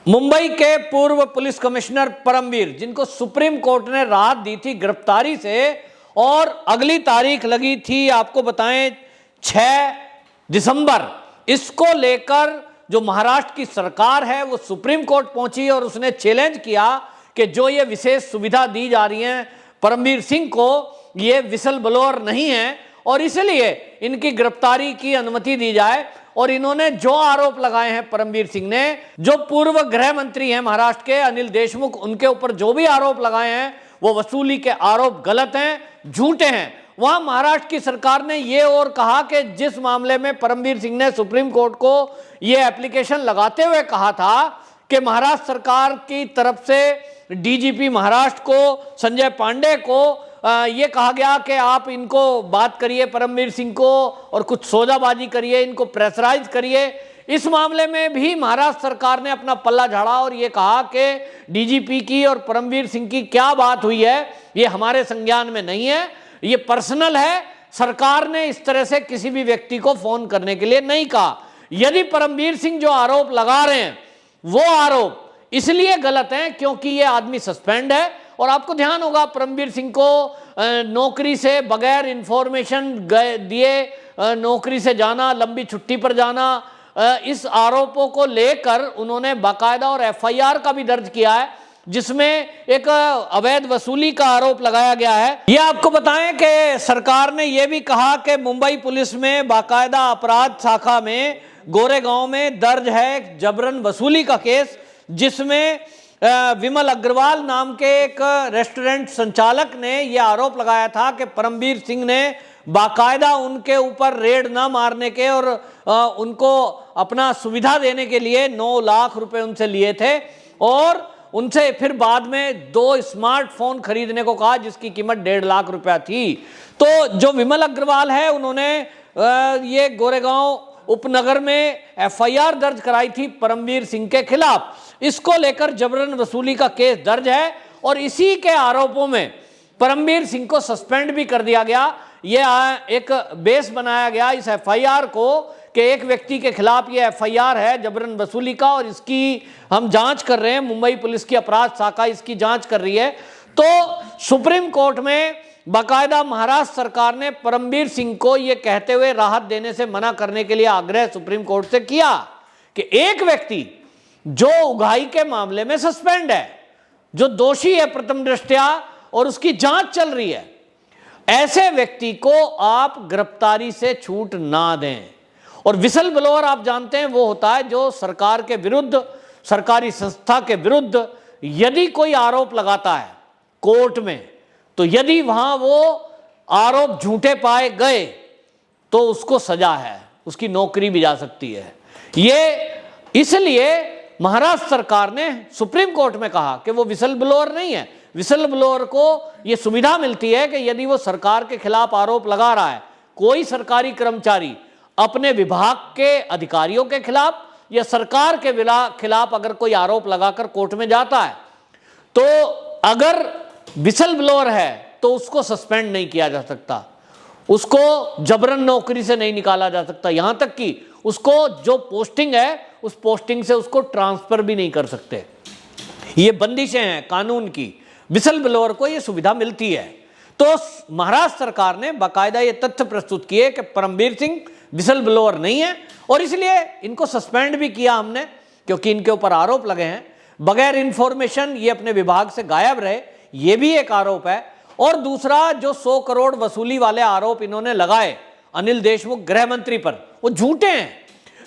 मुंबई के पूर्व police commissioner Paramvir, जिनको सुप्रीम कोर्ट ने राहत दी थी गिरफ्तारी से, और अगली तारीख लगी थी आपको बताएं 6 दिसंबर, इसको लेकर जो महाराष्ट्र की सरकार है वो सुप्रीम कोर्ट पहुंची और उसने चैलेंज किया कि जो ये विशेष सुविधा दी जा रही है परमवीर सिंह को, ये विसल ब्लोअर नहीं है और इसलिए इनकी गिरफ्तारी की अनुमति दी जाए। और इन्होंने जो आरोप लगाए हैं परमवीर सिंह ने, जो पूर्व गृह मंत्री हैं महाराष्ट्र के अनिल देशमुख, उनके ऊपर जो भी आरोप लगाए हैं वो वसूली के आरोप गलत हैं, झूठे हैं। वहां महाराष्ट्र की सरकार ने ये और कहा कि जिस मामले में परमवीर सिंह ने सुप्रीम कोर्ट को ये एप्लीकेशन लगाते हुए कहा था कि महाराष्ट्र सरकार की तरफ से डीजीपी महाराष्ट्र को संजय पांडे को ये कहा गया कि आप इनको बात करिए परमवीर सिंह को और कुछ सौदाबाजी करिए, इनको प्रेशराइज करिए। इस मामले में भी महाराष्ट्र सरकार ने अपना पल्ला झाड़ा और ये कहा कि डीजीपी की और परमवीर सिंह की क्या बात हुई है ये हमारे संज्ञान में नहीं है, ये पर्सनल है। सरकार ने इस तरह से किसी भी व्यक्ति को फोन करने के लिए नहीं कहा। यदि परमवीर सिंह जो आरोप लगा रहे हैं वो आरोप इसलिए गलत हैं क्योंकि ये आदमी सस्पेंड है। और आपको ध्यान होगा परमवीर सिंह को नौकरी से बगैर इंफॉर्मेशन दिए नौकरी से जाना, लंबी छुट्टी पर जाना, इस आरोपों को लेकर उन्होंने बाकायदा और एफआईआर का भी दर्ज किया है जिसमें एक अवैध वसूली का आरोप लगाया गया है। ये आपको बताएं कि सरकार ने यह भी कहा कि मुंबई पुलिस में बाकायदा अपराध शाखा में गोरेगांव में दर्ज है जबरन वसूली का केस, जिसमें विमल अग्रवाल नाम के एक रेस्टोरेंट संचालक ने यह आरोप लगाया था कि परमवीर सिंह ने बाकायदा उनके ऊपर रेड ना मारने के और उनको अपना सुविधा देने के लिए 9 लाख रुपए उनसे लिए थे और उनसे फिर बाद में 2 स्मार्टफोन खरीदने को कहा जिसकी कीमत 1.5 लाख रुपया थी। तो जो विमल अग्रवाल है उन्होंने ये गोरेगांव उपनगर में एफआईआर दर्ज कराई थी परमवीर सिंह के खिलाफ। इसको लेकर जबरन वसूली का केस दर्ज है और इसी के आरोपों में परमवीर सिंह को सस्पेंड भी कर दिया गया। यह एक बेस बनाया गया इस एफआईआर को कि एक व्यक्ति के खिलाफ ये एफआईआर है जबरन वसूली का और इसकी हम जांच कर रहे हैं, मुंबई पुलिस की अपराध शाखा इसकी जांच कर रही है। तो सुप्रीम कोर्ट में बाकायदा महाराष्ट्र सरकार ने परमवीर सिंह को यह कहते हुए राहत देने से मना करने के लिए आग्रह सुप्रीम कोर्ट से किया कि एक व्यक्ति जो उगाही के मामले में सस्पेंड है, जो दोषी है प्रथम दृष्टया और उसकी जांच चल रही है, ऐसे व्यक्ति को आप गिरफ्तारी से छूट ना दें। और विसल ब्लोअर आप जानते हैं वो होता है जो सरकार के विरुद्ध, सरकारी संस्था के विरुद्ध यदि कोई आरोप लगाता है कोर्ट में, तो यदि वहां वो आरोप झूठे पाए गए तो उसको सजा है, उसकी नौकरी भी जा सकती है। ये इसलिए महाराष्ट्र सरकार ने सुप्रीम कोर्ट में कहा कि वो विसल ब्लोअर नहीं है। विसल ब्लोअर को ये सुविधा मिलती है कि यदि वो सरकार के खिलाफ आरोप लगा रहा है, कोई सरकारी कर्मचारी अपने विभाग के अधिकारियों के खिलाफ या सरकार के खिलाफ अगर कोई आरोप लगाकर कोर्ट में जाता है, तो अगर विसल ब्लोअर है तो उसको सस्पेंड नहीं किया जा सकता, उसको जबरन नौकरी से नहीं निकाला जा सकता, यहां तक कि उसको जो पोस्टिंग है उस पोस्टिंग से उसको ट्रांसफर भी नहीं कर सकते। ये बंदिशें हैं कानून की, विसल ब्लोअर को ये सुविधा मिलती है। तो महाराष्ट्र सरकार ने बाकायदा ये तथ्य प्रस्तुत किए कि परमवीर सिंह विसल ब्लोअर नहीं है और इसलिए इनको सस्पेंड भी किया हमने क्योंकि इनके ऊपर आरोप लगे हैं। बगैर इंफॉर्मेशन ये अपने विभाग से गायब रहे, ये भी एक आरोप है। और दूसरा जो 100 करोड़ वसूली वाले आरोप इन्होंने लगाए अनिल देशमुख गृह मंत्री पर, वो झूठे हैं।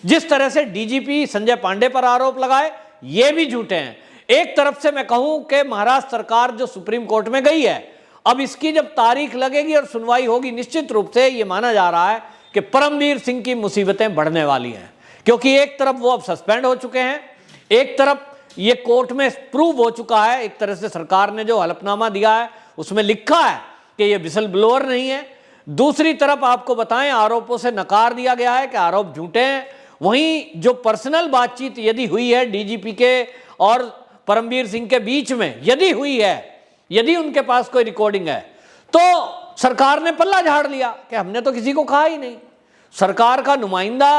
जिस तरह से डीजीपी संजय पांडे पर आरोप लगाए ये भी झूठे हैं। एक तरफ से मैं कहूं कि महाराष्ट्र सरकार जो सुप्रीम कोर्ट में गई है, अब इसकी जब तारीख लगेगी और सुनवाई होगी, निश्चित रूप से यह माना जा रहा है कि परमवीर सिंह की मुसीबतें बढ़ने वाली हैं, क्योंकि एक तरफ वो अब सस्पेंड हो चुके हैं, एक तरफ ये कोर्ट में प्रूव हो चुका है, एक तरह से सरकार ने जो हलफनामा दिया है उसमें लिखा है कि ये विसल ब्लोअर नहीं है। दूसरी तरफ आपको बताएं आरोपों से नकार दिया गया है कि आरोप झूठे हैं। वहीं जो पर्सनल बातचीत यदि हुई है डीजीपी के और परमवीर सिंह के बीच में, यदि हुई है, यदि उनके पास कोई रिकॉर्डिंग है, तो सरकार ने पल्ला झाड़ लिया कि हमने तो किसी को कहा ही नहीं। सरकार का नुमाइंदा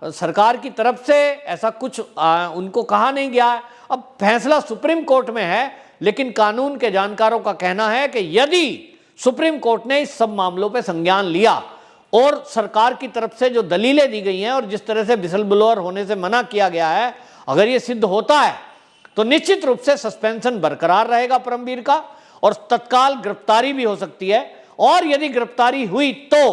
सरकार की तरफ से ऐसा कुछ उनको कहा नहीं गया है। अब फैसला सुप्रीम कोर्ट में है, लेकिन कानून के जानकारों का कहना है कि यदि सुप्रीम कोर्ट ने इस सब मामलों पर संज्ञान लिया और सरकार की तरफ से जो दलीलें दी गई हैं और जिस तरह से विसल ब्लोअर होने से मना किया गया है, अगर ये सिद्ध होता है तो निश्चित रूप से सस्पेंशन बरकरार रहेगा परमवीर का और तत्काल गिरफ्तारी भी हो सकती है। और यदि गिरफ्तारी हुई तो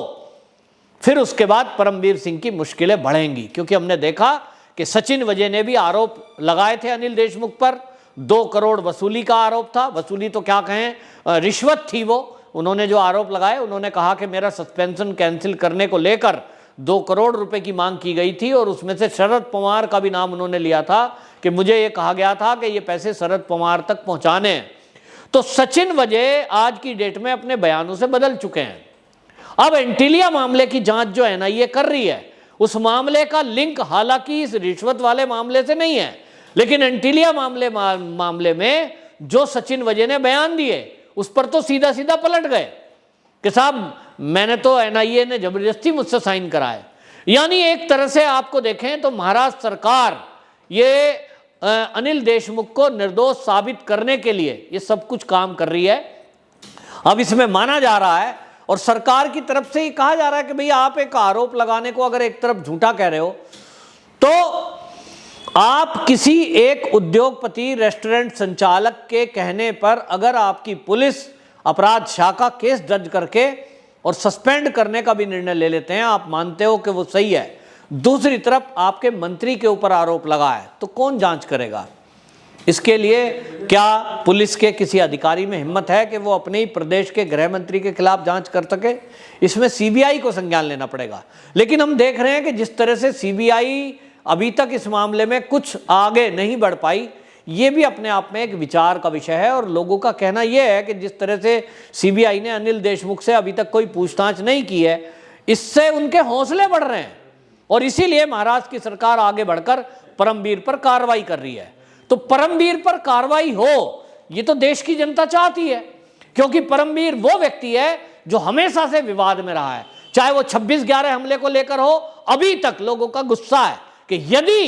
फिर उसके बाद परमवीर सिंह की मुश्किलें बढ़ेंगी, क्योंकि हमने देखा कि सचिन वजय ने भी आरोप लगाए थे अनिल देशमुख पर। 2 करोड़ वसूली का आरोप था, वसूली तो क्या कहें, रिश्वत थी वो। उन्होंने जो आरोप लगाए, उन्होंने कहा कि मेरा सस्पेंशन कैंसिल करने को लेकर 2 करोड़ रुपए की मांग की गई थी और उसमें से शरद पवार का भी नाम उन्होंने लिया था कि मुझे ये कहा गया था कि ये पैसे शरद पवार तक पहुंचाने हैं। तो सचिन वजय आज की डेट में अपने बयानों से बदल चुके हैं। अब एंटीलिया मामले की जांच जो एनआईए कर रही है, उस मामले का लिंक हालांकि इस रिश्वत वाले मामले से नहीं है, लेकिन एंटीलिया मामले में जो सचिन वजय ने बयान दिए उस पर तो सीधा सीधा पलट गए कि साहब मैंने तो, एनआईए ने जबरदस्ती मुझसे साइन कराए। यानी एक तरह से आपको देखें तो महाराष्ट्र सरकार ये अनिल देशमुख को निर्दोष साबित करने के लिए ये सब कुछ काम कर रही है। अब इसमें माना जा रहा है और सरकार की तरफ से ये कहा जा रहा है कि भैया आप एक आरोप लगाने को अगर एक तरफ झूठा कह रहे हो तो आप किसी एक उद्योगपति, रेस्टोरेंट संचालक के कहने पर अगर आपकी पुलिस अपराध शाखा केस दर्ज करके और सस्पेंड करने का भी निर्णय ले लेते हैं, आप मानते हो कि वो सही है, दूसरी तरफ आपके मंत्री के ऊपर आरोप लगा है, तो कौन जांच करेगा? इसके लिए क्या पुलिस के किसी अधिकारी में हिम्मत है कि वो अपने ही प्रदेश के गृह मंत्री के खिलाफ जांच कर सके? इसमें सीबीआई को संज्ञान लेना पड़ेगा। लेकिन हम देख रहे हैं कि जिस तरह से सीबीआई अभी तक इस मामले में कुछ आगे नहीं बढ़ पाई, ये भी अपने आप में एक विचार का विषय है। और लोगों का कहना यह है कि जिस तरह से सीबीआई ने अनिल देशमुख से अभी तक कोई पूछताछ नहीं की है, इससे उनके हौसले बढ़ रहे हैं और इसीलिए महाराष्ट्र की सरकार आगे बढ़कर परमवीर पर कार्रवाई कर रही है। तो परमवीर पर कार्रवाई हो, ये तो देश की जनता चाहती है, क्योंकि परमवीर वो व्यक्ति है जो हमेशा से विवाद में रहा है। चाहे वो 26/11 हमले को लेकर हो, अभी तक लोगों का गुस्सा है कि यदि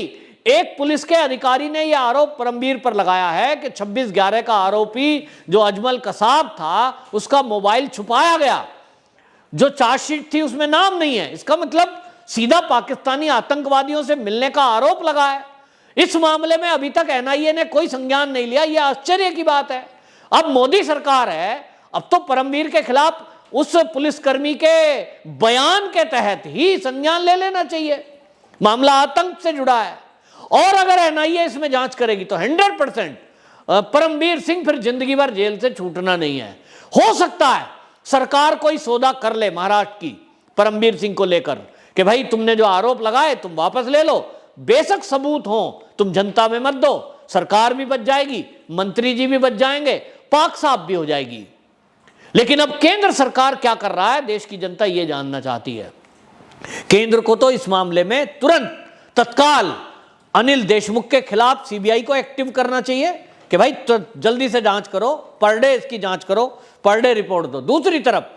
एक पुलिस के अधिकारी ने यह आरोप परमवीर पर लगाया है कि 26/11 का आरोपी जो अजमल कसाब था उसका मोबाइल छुपाया गया, जो चार्जशीट थी उसमें नाम नहीं है, इसका मतलब सीधा पाकिस्तानी आतंकवादियों से मिलने का आरोप लगा है। इस मामले में अभी तक एनआईए ने कोई संज्ञान नहीं लिया, यह आश्चर्य की बात है। अब मोदी सरकार है, अब तो परमवीर के खिलाफ उस पुलिसकर्मी के बयान के तहत ही संज्ञान ले लेना चाहिए। मामला आतंक से जुड़ा है और अगर एनआईए इसमें जांच करेगी तो 100% परमवीर सिंह फिर जिंदगी भर जेल से छूटना नहीं है। हो सकता है सरकार कोई सौदा कर ले महाराष्ट्र की परमवीर सिंह को लेकर कि भाई तुमने जो आरोप लगाए तुम वापस ले लो, बेशक सबूत हो, तुम जनता में मत दो, सरकार भी बच जाएगी, मंत्री जी भी बच जाएंगे, पाक साफ भी हो जाएगी। लेकिन अब केंद्र सरकार क्या कर रहा है, देश की जनता ये जानना चाहती है। केंद्र को तो इस मामले में तुरंत तत्काल अनिल देशमुख के खिलाफ सीबीआई को एक्टिव करना चाहिए कि भाई तो जल्दी से जांच करो, पर डे इसकी जांच करो, पर डे रिपोर्ट दो। दूसरी तरफ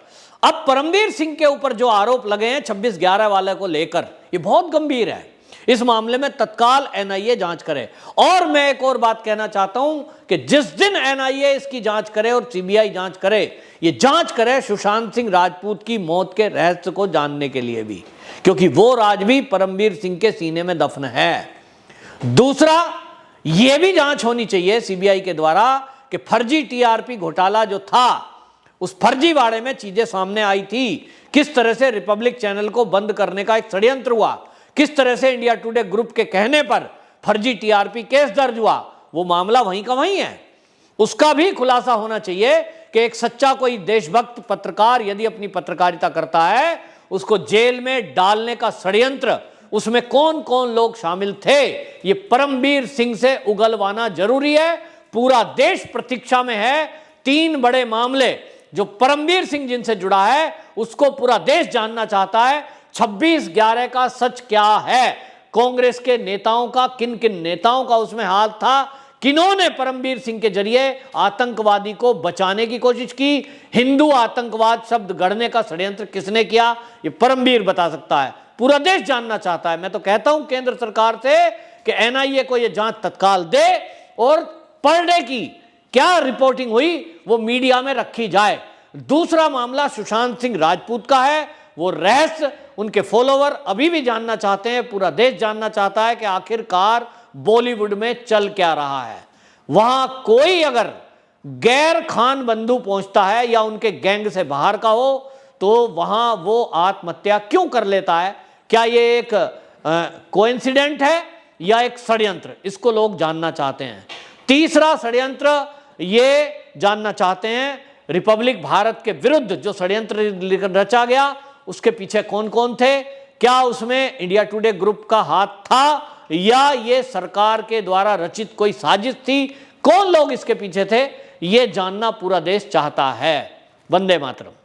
अब परमवीर सिंह के ऊपर जो आरोप लगे हैं 26/11 वाले को लेकर, ये बहुत गंभीर है। इस मामले में तत्काल एनआईए जांच करे। और मैं एक और बात कहना चाहता हूं कि जिस दिन एनआईए इसकी जांच करे और सीबीआई जांच करे, ये जांच करे सुशांत सिंह राजपूत की मौत के रहस्य को जानने के लिए भी, क्योंकि वो राज भी परमवीर सिंह के सीने में दफन है। दूसरा, यह भी जांच होनी चाहिए सीबीआई के द्वारा कि फर्जी टीआरपी घोटाला जो था, उस फर्जीवाड़े में चीजें सामने आई थी, किस तरह से रिपब्लिक चैनल को बंद करने का एक षड्यंत्र हुआ, किस तरह से इंडिया टुडे ग्रुप के कहने पर फर्जी टीआरपी केस दर्ज हुआ, वो मामला वहीं का वहीं है। उसका भी खुलासा होना चाहिए कि एक सच्चा कोई देशभक्त पत्रकार यदि अपनी पत्रकारिता करता है, उसको जेल में डालने का षड्यंत्र, उसमें कौन कौन लोग शामिल थे, ये परमवीर सिंह से उगलवाना जरूरी है। पूरा देश प्रतीक्षा में है। 3 बड़े मामले जो परमवीर सिंह जिनसे जुड़ा है, उसको पूरा देश जानना चाहता है। 26/11 का सच क्या है, कांग्रेस के नेताओं का, किन किन नेताओं का उसमें हाथ था, किन्होंने परमवीर सिंह के जरिए आतंकवादी को बचाने की कोशिश की, हिंदू आतंकवाद शब्द गढ़ने का षड्यंत्र किसने किया, ये परमवीर बता सकता है। पूरा देश जानना चाहता है। मैं तो कहता हूं केंद्र सरकार से कि एनआईए को यह जांच तत्काल दे और पर डे की क्या रिपोर्टिंग हुई वो मीडिया में रखी जाए। दूसरा मामला सुशांत सिंह राजपूत का है, वो रहस्य उनके फॉलोवर अभी भी जानना चाहते हैं, पूरा देश जानना चाहता है कि आखिरकार बॉलीवुड में चल क्या रहा है। वहां कोई अगर गैर खान बंधु पहुंचता है या उनके गैंग से बाहर का हो तो वहां वो आत्महत्या क्यों कर लेता है? क्या ये एक कोइंसिडेंट है या एक षड्यंत्र? इसको लोग जानना चाहते हैं। तीसरा षड्यंत्र ये जानना चाहते हैं रिपब्लिक भारत के विरुद्ध जो षड्यंत्र रचा गया उसके पीछे कौन कौन थे, क्या उसमें इंडिया टुडे ग्रुप का हाथ था या ये सरकार के द्वारा रचित कोई साजिश थी, कौन लोग इसके पीछे थे, ये जानना पूरा देश चाहता है। वंदे मातरम।